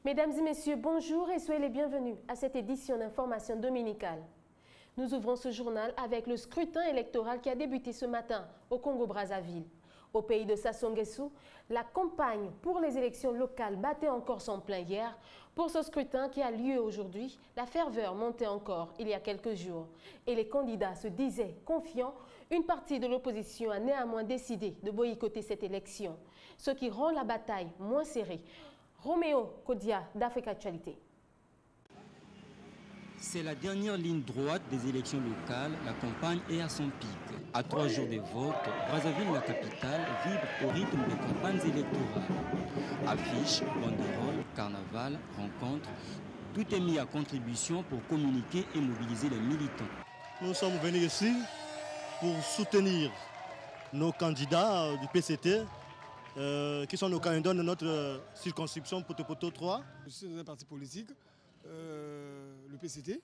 Mesdames et messieurs, bonjour et soyez les bienvenus à cette édition d'information dominicale. Nous ouvrons ce journal avec le scrutin électoral qui a débuté ce matin au Congo-Brazzaville. Au pays de Sassou Nguesso, la campagne pour les élections locales battait encore son plein hier. Pour ce scrutin qui a lieu aujourd'hui, la ferveur montait encore il y a quelques jours et les candidats se disaient confiants. Une partie de l'opposition a néanmoins décidé de boycotter cette élection, ce qui rend la bataille moins serrée. Roméo Kodia d'Africa Actualité. C'est la dernière ligne droite des élections locales. La campagne est à son pic. À 3 jours des votes, Brazzaville, la capitale, vibre au rythme des campagnes électorales. Affiches, banderoles, carnaval, rencontres, tout est mis à contribution pour communiquer et mobiliser les militants. Nous sommes venus ici pour soutenir nos candidats du PCT, qui sont nos candidats de notre circonscription Poto-Poto 3. Je suis dans un parti politique, le PCT,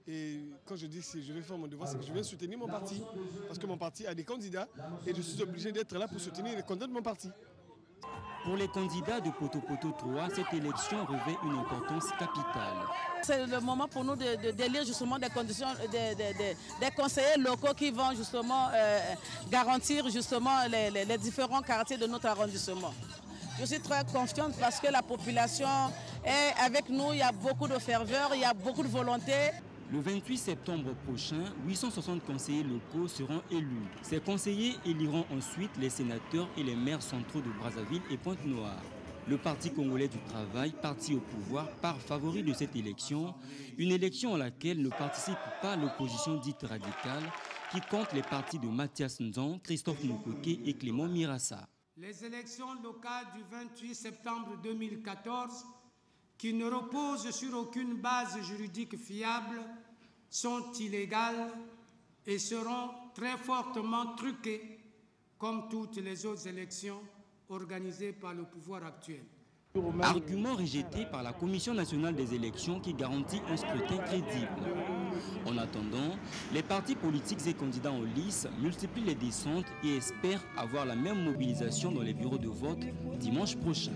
et quand je dis que je vais faire mon devoir, c'est que je vais soutenir mon parti, parce que mon parti a des candidats et je suis obligé d'être là pour soutenir les candidats de mon parti. Pour les candidats de Poto-Poto 3, cette élection revêt une importance capitale. C'est le moment pour nous d'élire justement des conseillers locaux qui vont justement garantir justement les différents quartiers de notre arrondissement. Je suis très confiante parce que la population est avec nous, il y a beaucoup de ferveur, il y a beaucoup de volonté. Le 28 septembre prochain, 860 conseillers locaux seront élus. Ces conseillers éliront ensuite les sénateurs et les maires centraux de Brazzaville et Pointe-Noire. Le Parti congolais du travail, parti au pouvoir, part favori de cette élection, une élection à laquelle ne participe pas l'opposition dite radicale, qui compte les partis de Mathias Nzon, Christophe Mukwege et Clément Mirassa. Les élections locales du 28 septembre 2014, qui ne reposent sur aucune base juridique fiable, sont illégales et seront très fortement truquées, comme toutes les autres élections organisées par le pouvoir actuel. Argument rejeté par la Commission nationale des élections qui garantit un scrutin crédible. En attendant, les partis politiques et candidats en lice multiplient les descentes et espèrent avoir la même mobilisation dans les bureaux de vote dimanche prochain.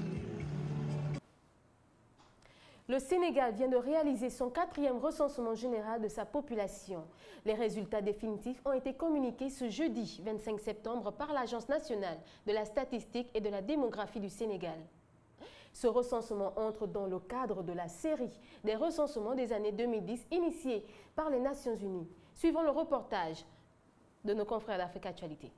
Le Sénégal vient de réaliser son 4e recensement général de sa population. Les résultats définitifs ont été communiqués ce jeudi 25 septembre par l'Agence nationale de la statistique et de la démographie du Sénégal. Ce recensement entre dans le cadre de la série des recensements des années 2010 initiés par les Nations Unies. Suivons le reportage de nos confrères d'Africa Actualité.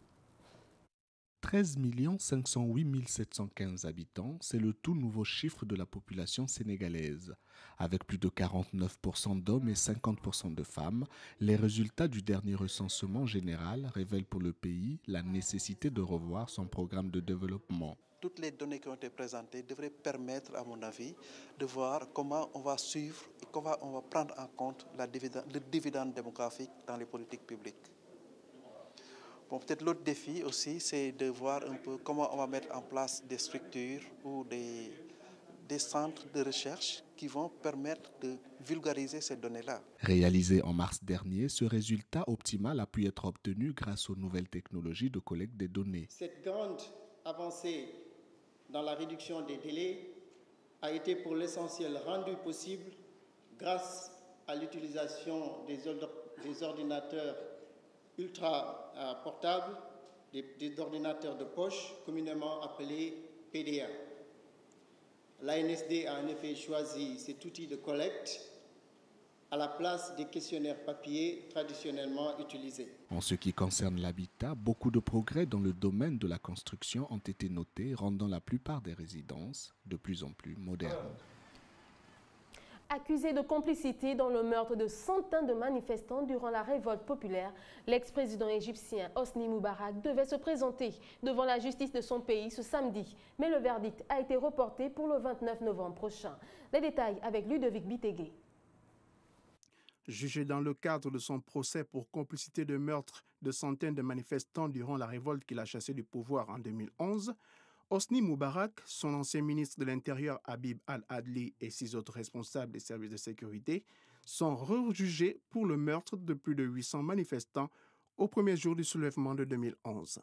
13 508 715 habitants, c'est le tout nouveau chiffre de la population sénégalaise. Avec plus de 49% d'hommes et 50% de femmes, les résultats du dernier recensement général révèlent pour le pays la nécessité de revoir son programme de développement. Toutes les données qui ont été présentées devraient permettre, à mon avis, de voir comment on va suivre et comment on va prendre en compte le dividende démographique dans les politiques publiques. Bon, peut-être l'autre défi aussi, c'est de voir un peu comment on va mettre en place des structures ou des centres de recherche qui vont permettre de vulgariser ces données-là. Réalisé en mars dernier, ce résultat optimal a pu être obtenu grâce aux nouvelles technologies de collecte des données. Cette grande avancée dans la réduction des délais a été pour l'essentiel rendue possible grâce à l'utilisation des ordinateurs ultra portables, des ordinateurs de poche, communément appelés PDA. L'ANSD a en effet choisi cet outil de collecte à la place des questionnaires papier traditionnellement utilisés. En ce qui concerne l'habitat, beaucoup de progrès dans le domaine de la construction ont été notés, rendant la plupart des résidences de plus en plus modernes. Accusé de complicité dans le meurtre de centaines de manifestants durant la révolte populaire, l'ex-président égyptien Hosni Moubarak devait se présenter devant la justice de son pays ce samedi. Mais le verdict a été reporté pour le 29 novembre prochain. Les détails avec Ludovic Bitegué. Jugé dans le cadre de son procès pour complicité de meurtre de centaines de manifestants durant la révolte qu'il a chassé du pouvoir en 2011, Hosni Moubarak, son ancien ministre de l'Intérieur Habib Al-Adli et 6 autres responsables des services de sécurité sont rejugés pour le meurtre de plus de 800 manifestants au premier jour du soulèvement de 2011.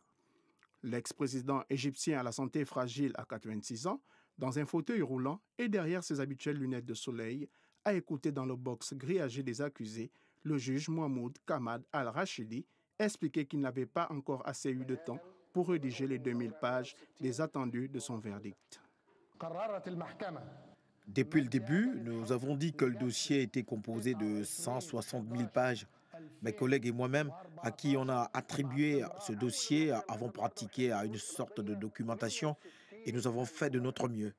L'ex-président égyptien à la santé fragile à 86 ans, dans un fauteuil roulant et derrière ses habituelles lunettes de soleil, a écouté dans le box grillagé des accusés le juge Mahmoud Kamad Al-Rachidi expliquer qu'il n'avait pas encore assez eu de temps pour rédiger les 2000 pages des attendus de son verdict. Depuis le début, nous avons dit que le dossier était composé de 160 000 pages. Mes collègues et moi-même, à qui on a attribué ce dossier, avons pratiqué à une sorte de documentation et nous avons fait de notre mieux.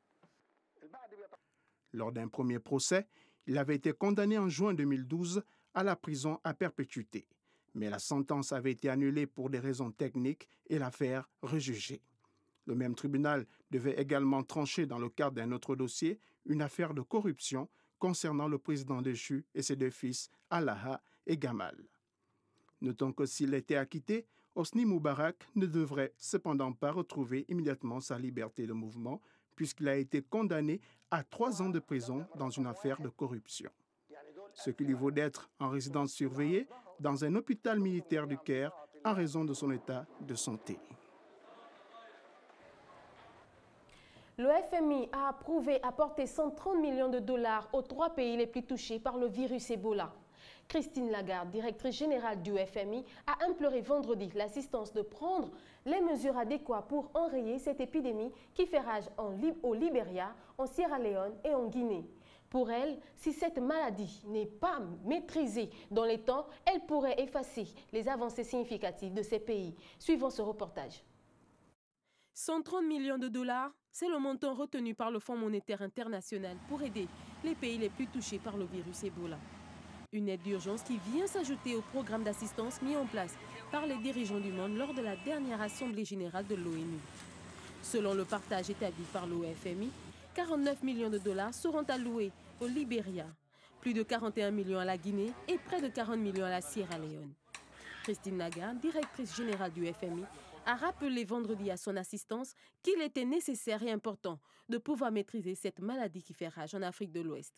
Lors d'un premier procès, il avait été condamné en juin 2012 à la prison à perpétuité. Mais la sentence avait été annulée pour des raisons techniques et l'affaire rejugée. Le même tribunal devait également trancher dans le cadre d'un autre dossier une affaire de corruption concernant le président déchu et ses 2 fils, Allaha et Gamal. Notons que s'il était acquitté, Hosni Moubarak ne devrait cependant pas retrouver immédiatement sa liberté de mouvement puisqu'il a été condamné à 3 ans de prison dans une affaire de corruption. Ce qui lui vaut d'être en résidence surveillée dans un hôpital militaire du Caire en raison de son état de santé. Le FMI a approuvé apporter 130 millions de dollars aux 3 pays les plus touchés par le virus Ebola. Christine Lagarde, directrice générale du FMI, a imploré vendredi l'assistance de prendre les mesures adéquates pour enrayer cette épidémie qui fait rage au Libéria, en Sierra Leone et en Guinée. Pour elle, si cette maladie n'est pas maîtrisée dans les temps, elle pourrait effacer les avancées significatives de ces pays. Suivons ce reportage. 130 millions de dollars, c'est le montant retenu par le Fonds monétaire international pour aider les pays les plus touchés par le virus Ebola. Une aide d'urgence qui vient s'ajouter au programme d'assistance mis en place par les dirigeants du monde lors de la dernière Assemblée générale de l'ONU. Selon le partage établi par l'OFMI, 49 millions de dollars seront alloués au Libéria, plus de 41 millions à la Guinée et près de 40 millions à la Sierra Leone. Christine Lagarde, directrice générale du FMI, a rappelé vendredi à son assistance qu'il était nécessaire et important de pouvoir maîtriser cette maladie qui fait rage en Afrique de l'Ouest.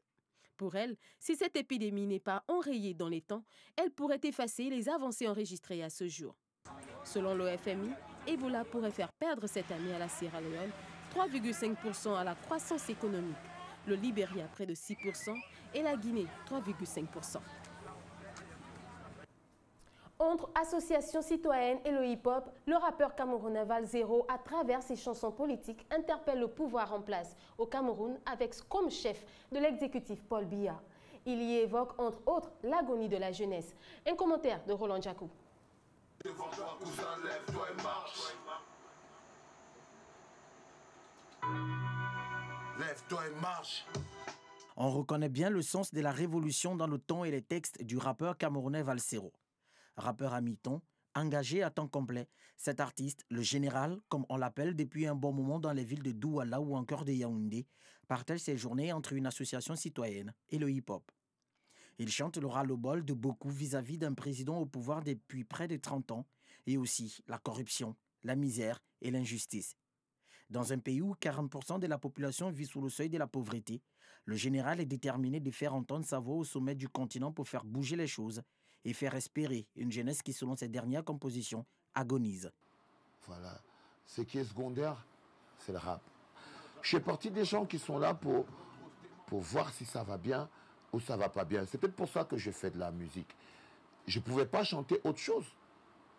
Pour elle, si cette épidémie n'est pas enrayée dans les temps, elle pourrait effacer les avancées enregistrées à ce jour. Selon le FMI, Ebola pourrait faire perdre cette année à la Sierra Leone 3,5% à la croissance économique, le Libéria près de 6% et la Guinée 3,5%. Entre associations citoyennes et le hip-hop, le rappeur camerounais Valzero, à travers ses chansons politiques, interpelle le pouvoir en place au Cameroun avec comme chef de l'exécutif Paul Biya. Il y évoque entre autres l'agonie de la jeunesse. Un commentaire de Roland Jacou. Lève-toi et marche. On reconnaît bien le sens de la révolution dans le ton et les textes du rappeur camerounais Valzero. Rappeur à mi-temps, engagé à temps complet, cet artiste, le général, comme on l'appelle depuis un bon moment dans les villes de Douala ou encore de Yaoundé, partage ses journées entre une association citoyenne et le hip-hop. Il chante le ras-le-bol de beaucoup vis-à-vis d'un président au pouvoir depuis près de 30 ans et aussi la corruption, la misère et l'injustice. Dans un pays où 40% de la population vit sous le seuil de la pauvreté, le général est déterminé de faire entendre sa voix au sommet du continent pour faire bouger les choses et faire espérer une jeunesse qui, selon ses dernières compositions, agonise. Voilà. Ce qui est secondaire, c'est le rap. Je fais partie des gens qui sont là pour voir si ça va bien ou ça va pas bien. C'est peut-être pour ça que je fais de la musique. Je ne pouvais pas chanter autre chose.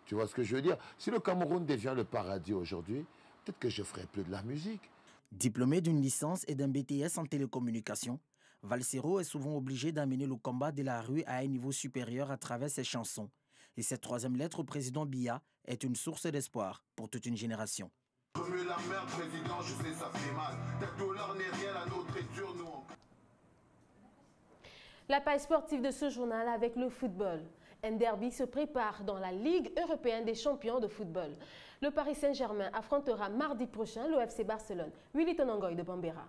Tu vois ce que je veux dire? Si le Cameroun devient le paradis aujourd'hui, peut-être que je ferai plus de la musique. Diplômé d'une licence et d'un BTS en télécommunication, Valzero est souvent obligé d'amener le combat de la rue à un niveau supérieur à travers ses chansons. Et cette troisième lettre au président Biya est une source d'espoir pour toute une génération. Remuer la merde, président, je sais, ça fait mal. Ta douleur n'est rien, la nôtre est dure, nous. La page sportive de ce journal avec le football. Un derby se prépare dans la Ligue européenne des champions de football. Le Paris Saint-Germain affrontera mardi prochain le FC Barcelone. Willy Tonangoy de Bambera.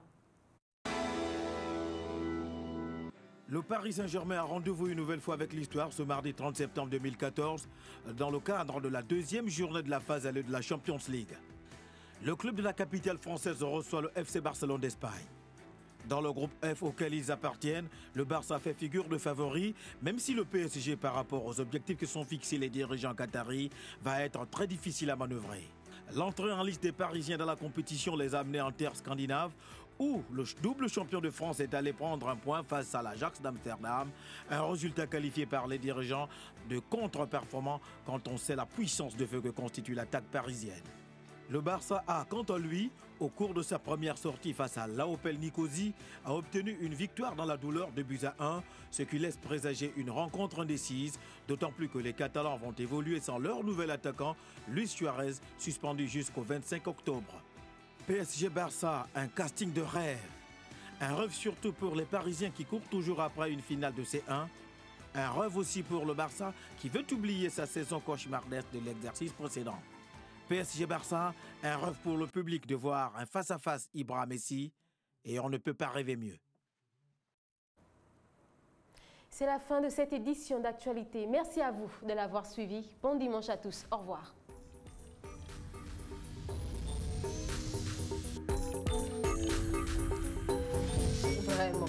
Le Paris Saint-Germain a rendez-vous une nouvelle fois avec l'histoire ce mardi 30 septembre 2014 dans le cadre de la deuxième journée de la phase allée de la Champions League. Le club de la capitale française reçoit le FC Barcelone d'Espagne. Dans le groupe F auquel ils appartiennent, le Barça fait figure de favori, même si le PSG, par rapport aux objectifs que sont fixés les dirigeants qataris, va être très difficile à manœuvrer. L'entrée en liste des Parisiens dans la compétition les a amenés en terre scandinave, où le double champion de France est allé prendre un point face à l'Ajax d'Amsterdam, un résultat qualifié par les dirigeants de contre-performant quand on sait la puissance de feu que constitue l'attaque parisienne. Le Barça a, quant à lui, au cours de sa première sortie face à l'AOPEL Nicosie, a obtenu une victoire dans la douleur de buts à 1, ce qui laisse présager une rencontre indécise, d'autant plus que les Catalans vont évoluer sans leur nouvel attaquant, Luis Suarez, suspendu jusqu'au 25 octobre. PSG-Barça, un casting de rêve. Un rêve surtout pour les Parisiens qui courent toujours après une finale de C1. Un rêve aussi pour le Barça qui veut oublier sa saison cauchemardesque de l'exercice précédent. PSG-Barça, un rêve pour le public de voir un face-à-face Ibra-Messi, et on ne peut pas rêver mieux. C'est la fin de cette édition d'actualité. Merci à vous de l'avoir suivi. Bon dimanche à tous. Au revoir. Vraiment.